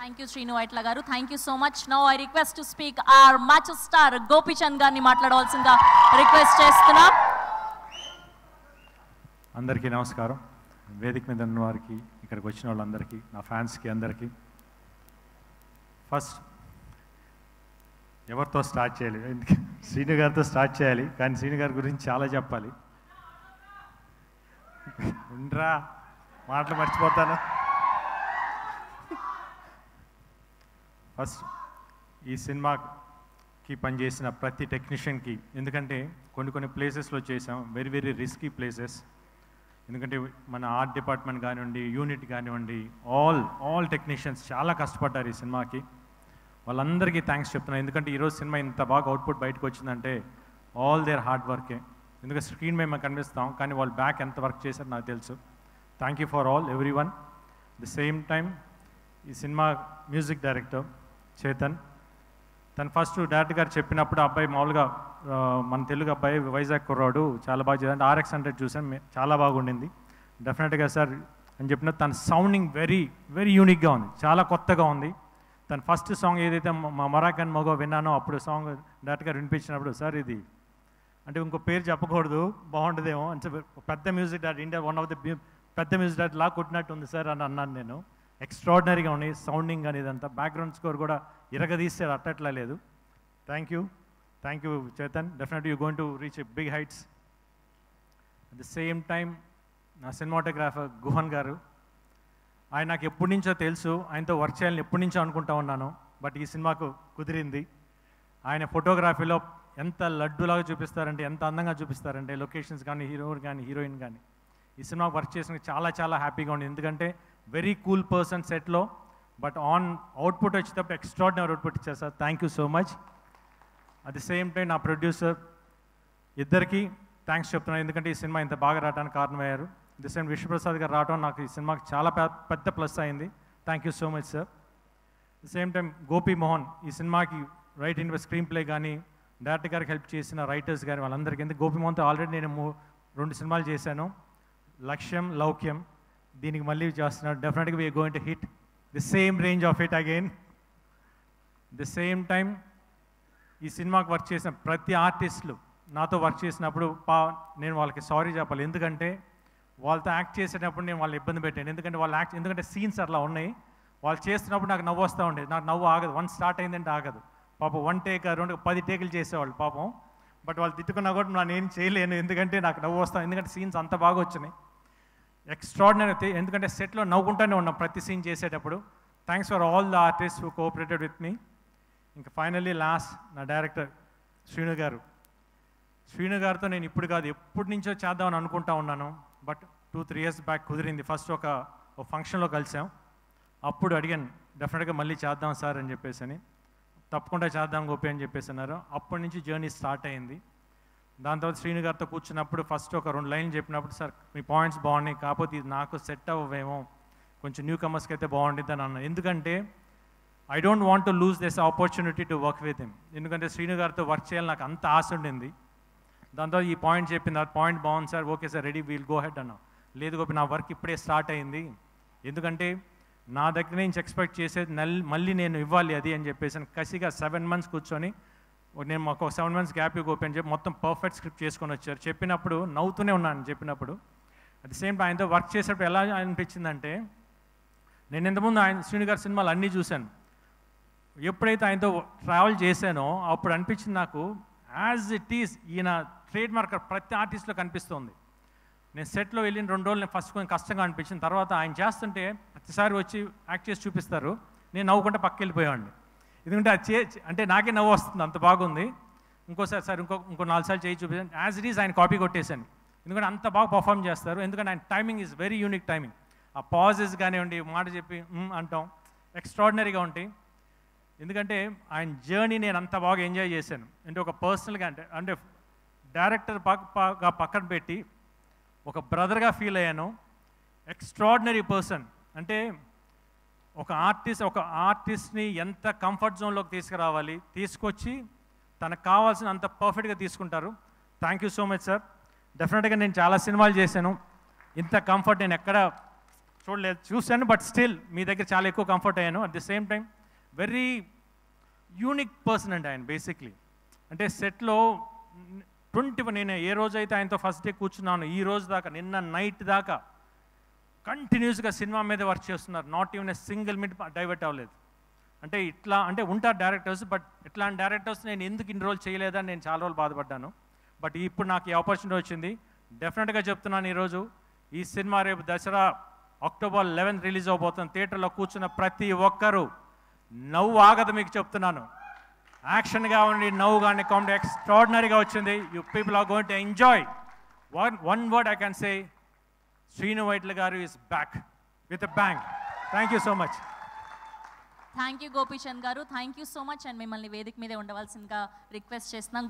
Thank you, Srinu Vaitla garu. Thank you so much. Now I request to speak our match star Gopi Chand garni మాట్లాడవలసిందిగా request చేస్తున్నా. అందరికీ నమస్కారం. వేదిక మీద ఉన్న వారికి, ఇక్కడికి వచ్చిన వాళ్ళందరికీ, నా ఫ్యాన్స్కి అందరికీ. ఫస్ట్ ఎవరితో స్టార్ట్ చేయాలి? శ్రీను గారితో స్టార్ట్ చేయాలి, కానీ శ్రీను గారి గురించి చాలా చెప్పాలి. ఉండరా, మాటలు మర్చిపోతాను. ఫస్ట్ ఈ సినిమాకి పనిచేసిన ప్రతి టెక్నీషియన్కి, ఎందుకంటే కొన్ని ప్లేసెస్లో చేసాం, వెరీ వెరీ రిస్కీ ప్లేసెస్. ఎందుకంటే మన ఆర్ట్ డిపార్ట్మెంట్ కానివ్వండి, యూనిట్ కానివ్వండి, ఆల్ టెక్నీషియన్స్ చాలా కష్టపడ్డారు ఈ సినిమాకి. వాళ్ళందరికీ థ్యాంక్స్ చెప్తున్నాను. ఎందుకంటే ఈరోజు సినిమా ఇంత బాగా అవుట్పుట్ బయటకు వచ్చిందంటే ఆల్ దేర్ హార్డ్ వర్కే. ఎందుకంటే స్క్రీన్ మీద మేము కనిపిస్తాం, కానీ వాళ్ళు బ్యాక్ ఎంత వర్క్ చేశారో నాకు తెలుసు. Thank you for all every one. The same time ఈ సినిమా మ్యూజిక్ డైరెక్టర్ చేతన్, తను ఫస్ట్ డైరెక్టర్ గారు చెప్పినప్పుడు అబ్బాయి మామూలుగా మన తెలుగు అబ్బాయి, వైజాగ్ కుర్రాడు, చాలా బాగా చేయాలి. RX100 చూసాను, చాలా బాగుండింది. డెఫినెట్గా సార్ అని చెప్పిన తన సౌండింగ్ వెరీ వెరీ యూనిక్గా ఉంది, చాలా కొత్తగా ఉంది. తన ఫస్ట్ సాంగ్ ఏదైతే మా మరాకన్ మగో విన్నానో, అప్పుడు సాంగ్ డైరెక్టర్ గారు వినిపించినప్పుడు, సార్ ఇది అంటే ఇంకో పేరు చెప్పకూడదు, బాగుంటుందేమో అంటే పెద్ద music director, India one of the పెద్ద మ్యూజిక్ డైరెక్టర్ లా కొట్టినట్టు ఉంది సార్ అని అన్నాను నేను. ఎక్స్ట్రాడినరీగా ఉన్నాయి సౌండింగ్ అనేది అంతా. బ్యాక్గ్రౌండ్ స్కోర్ కూడా ఇరగదీసారు, అట్టట్లా లేదు. Thank you Chetan. Definitely you going to reach big heights. At the same time నా సినిమాటోగ్రాఫర్ గుహన్ గారు, ఆయన నాకు ఎప్పటి నుంచో తెలుసు, ఆయనతో వర్క్ చేయాలని ఎప్పటి నుంచో అనుకుంటా ఉన్నాను. బట్ ఈ సినిమాకు కుదిరింది. ఆయన ఫోటోగ్రఫీలో ఎంత లడ్డూలాగా చూపిస్తారంటే, ఎంత అందంగా చూపిస్తారంటే, లొకేషన్స్ కానీ, హీరో కానీ, హీరోయిన్ కానీ. ఈ సినిమా వర్క్ చేసిన చాలా హ్యాపీగా ఉంది. ఎందుకంటే వెరీ కూల్ పర్సన్ సెట్లో, బట్ ఆన్ అవుట్పుట్ వచ్చేటప్పుడు ఎక్స్ట్రాడినరీ అవుట్పుట్ ఇచ్చారు sir. Thank you so much. At the same time నా ప్రొడ్యూసర్ ఇద్దరికి థ్యాంక్స్ చెప్తున్నాను, ఎందుకంటే ఈ సినిమా ఇంత బాగా రావడానికి కారణమయ్యారు. ది సేమ్ విశ్వప్రసాద్ గారు రావడం నాకు ఈ సినిమాకి చాలా పెద్ద ప్లస్ అయింది. Thank you so much sir. The same time Gopi Mohan, ఈ సినిమాకి రైటింగ్ స్క్రీన్ ప్లే కానీ, డైరెక్టర్ గారికి హెల్ప్ చేసిన రైటర్స్ కానీ, వాళ్ళందరికీ. ఎందుకు గోపి మోహన్తో ఆల్రెడీ నేను 2 సినిమాలు చేశాను, లక్ష్యం, లౌక్యం. దీనికి మళ్ళీ చేస్తున్నాడు. డెఫినెట్గా we're going to hit the same range of it again. The same time ఈ సినిమాకి వర్క్ చేసిన ప్రతి ఆర్టిస్టులు నాతో వర్క్ చేసినప్పుడు నేను వాళ్ళకి సారీ చెప్పాలి. ఎందుకంటే వాళ్ళతో యాక్ట్ చేసేటప్పుడు నేను వాళ్ళని ఇబ్బంది పెట్టాను. ఎందుకంటే సీన్స్ అట్లా ఉన్నాయి. వాళ్ళు చేస్తున్నప్పుడు నాకు నవ్వు వస్తూ ఉండేది. నాకు నవ్వు ఆగదు, 1 స్టార్ట్ అయిందంటే ఆగదు. పాపం 1 టేక్ 2 10 టేకులు చేసేవాళ్ళు పాపం. బట్ వాళ్ళు తిట్టుకున్నా కూడా నేను ఏం చేయలేను, ఎందుకంటే నాకు నవ్వు వస్తాను. ఎందుకంటే సీన్స్ అంత బాగా వచ్చినాయి, ఎక్స్ట్రాడినరీ. ఎందుకంటే సెట్లో నవ్వుకుంటూనే ఉన్నాం ప్రతి సీన్ చేసేటప్పుడు. Thanks for all the artist who cooperated with me. ఇంకా ఫైనల్లీ లాస్ట్ నా డైరెక్టర్ శ్రీను గారు. శ్రీను గారితో నేను ఇప్పుడు కాదు, ఎప్పటి నుంచో చేద్దామని అనుకుంటా ఉన్నాను. బట్ 2-3 years బ్యాక్ కుదిరింది. ఫస్ట్ ఒక ఫంక్షన్లో కలిసాం, అప్పుడు అడిగాను డెఫినెట్గా మళ్ళీ చేద్దాం సార్ అని చెప్పేసి. తప్పకుండా చేద్దాం గోపి అని చెప్పేసి అన్నారు. అప్పటి నుంచి జర్నీ స్టార్ట్ అయింది. దాని తర్వాత శ్రీను గారితో కూర్చున్నప్పుడు ఫస్ట్ ఒక 2 లైన్లు చెప్పినప్పుడు, సార్ మీ పాయింట్స్ బాగున్నాయి, కాకపోతే ఇది నాకు సెట్ అవ్వేమో, కొంచెం న్యూ కమర్స్కి అయితే బాగుంటుంది అని అన్నాను. ఎందుకంటే I don't want to lose this opportunity to work with him. ఎందుకంటే శ్రీను గారితో వర్క్ చేయాలి నాకు అంత ఆశ ఉండింది. దాని తర్వాత ఈ పాయింట్ చెప్పింది, ఆ పాయింట్ బాగుంది sir, okay sir, ready, we'll go head అన్నా. లేదు గోపి, నా వర్క్ ఇప్పుడే స్టార్ట్ అయింది, ఎందుకంటే నా దగ్గర నుంచి ఎక్స్పెక్ట్ చేసేది మళ్ళీ నేను ఇవ్వాలి అది అని చెప్పేసి కసిగా 7 months కూర్చొని, నేను మాకు ఒక 7 months గ్యాప్ ఓపెన్ అని చెప్పి మొత్తం పర్ఫెక్ట్ స్క్రిప్ట్ చేసుకొని వచ్చారు. చెప్పినప్పుడు నవ్వుతూనే ఉన్నాను చెప్పినప్పుడు. అట్ ది సేమ్ టైం ఆయనతో వర్క్ చేసేటప్పుడు ఎలా అనిపించిందంటే, నేను ఇంతకుముందు శ్రీను గారి సినిమాలు అన్నీ చూశాను. ఎప్పుడైతే ఆయనతో ట్రావెల్ చేశానో అప్పుడు అనిపించింది నాకు, యాజ్ ఇట్ ఈస్ ఈయన ట్రేడ్ మార్క్ ప్రతి ఆర్టిస్ట్లో కనిపిస్తుంది. నేను సెట్లో వెళ్ళిన 2 రోజులు నేను ఫస్ట్ కొంచెం కష్టంగా అనిపించింది. తర్వాత ఆయన చేస్తుంటే ప్రతిసారి వచ్చి యాక్ట్ చేసి చూపిస్తారు, నేను నవ్వుకుంటే పక్కకి వెళ్ళిపోయాడిని. ఎందుకంటే అది అంటే నాకే నవ్వు వస్తుంది, అంత బాగుంది. ఇంకోసారి సార్ ఇంకో 4 సార్లు చేయి చూపించాను. యాజ్ ఇట్ ఈస్ ఆయన కాపీ కొట్టేశాను, ఎందుకంటే అంత బాగా పర్ఫామ్ చేస్తారు. ఎందుకంటే ఆయన timing is very unique timing. ఆ పాజెస్ కానివ్వండి, మాట చెప్పి అంటాం, ఎక్స్ట్రాడినరీగా ఉంటాయి. ఎందుకంటే ఆయన జర్నీ నేను అంత బాగా ఎంజాయ్ చేశాను. అంటే ఒక పర్సనల్గా అంటే డైరెక్టర్ పక్కన పెట్టి ఒక బ్రదర్గా ఫీల్ అయ్యాను. Extraordinary person. అంటే ఒక ఆర్టిస్ట్ని ఎంత కంఫర్ట్ జోన్లోకి తీసుకురావాలి, తీసుకొచ్చి తనకు కావాల్సిన అంత పర్ఫెక్ట్గా తీసుకుంటారు. Thank you so much sir. డెఫినెట్గా నేను చాలా సినిమాలు చేశాను, ఇంత కంఫర్ట్ నేను ఎక్కడ చూడలేదు, చూశాను, బట్ స్టిల్ మీ దగ్గర చాలా ఎక్కువ కంఫర్ట్ అయ్యాను. At the same time very unique person అండి ఆయన. బేసిక్లీ అంటే సెట్లో నేను ఏ రోజైతే ఆయనతో ఫస్ట్ డే కూర్చున్నాను ఈ రోజు దాకా, నిన్న నైట్ దాకా కంటిన్యూస్గా సినిమా మీద వర్క్ చేస్తున్నారు. Not even a single minute divert అవ్వలేదు. అంటే ఇట్లా అంటే ఉంటారు డైరెక్టర్స్, బట్ ఇట్లాంటి డైరెక్టర్స్ నేను ఎందుకు ఇన్ని రోజులు చేయలేదని నేను చాలా రోజులు బాధపడ్డాను. బట్ ఇప్పుడు నాకు ఈ ఆపర్చునిటీ వచ్చింది. డెఫినెట్గా చెప్తున్నాను, ఈరోజు ఈ సినిమా రేపు దసరా అక్టోబర్ 11 రిలీజ్ అవబోతుంది. థియేటర్లో కూర్చున్న ప్రతి ఒక్కరూ నవ్వు ఆగదు, మీకు చెప్తున్నాను. యాక్షన్ కావండి, నవ్వు కానీ, కామెడీ ఎక్స్ట్రాడినరీగా వచ్చింది. You people are going to enjoy. One word I can say, Srinu Vaitla గారు is back with a bang. Thank you so much. Thank you Gopichand గారు, thank you so much. And మిమ్మల్ని వేదిక మీదే ఉండవలసిందిగా రిక్వెస్ట్ చేస్తున్నాం.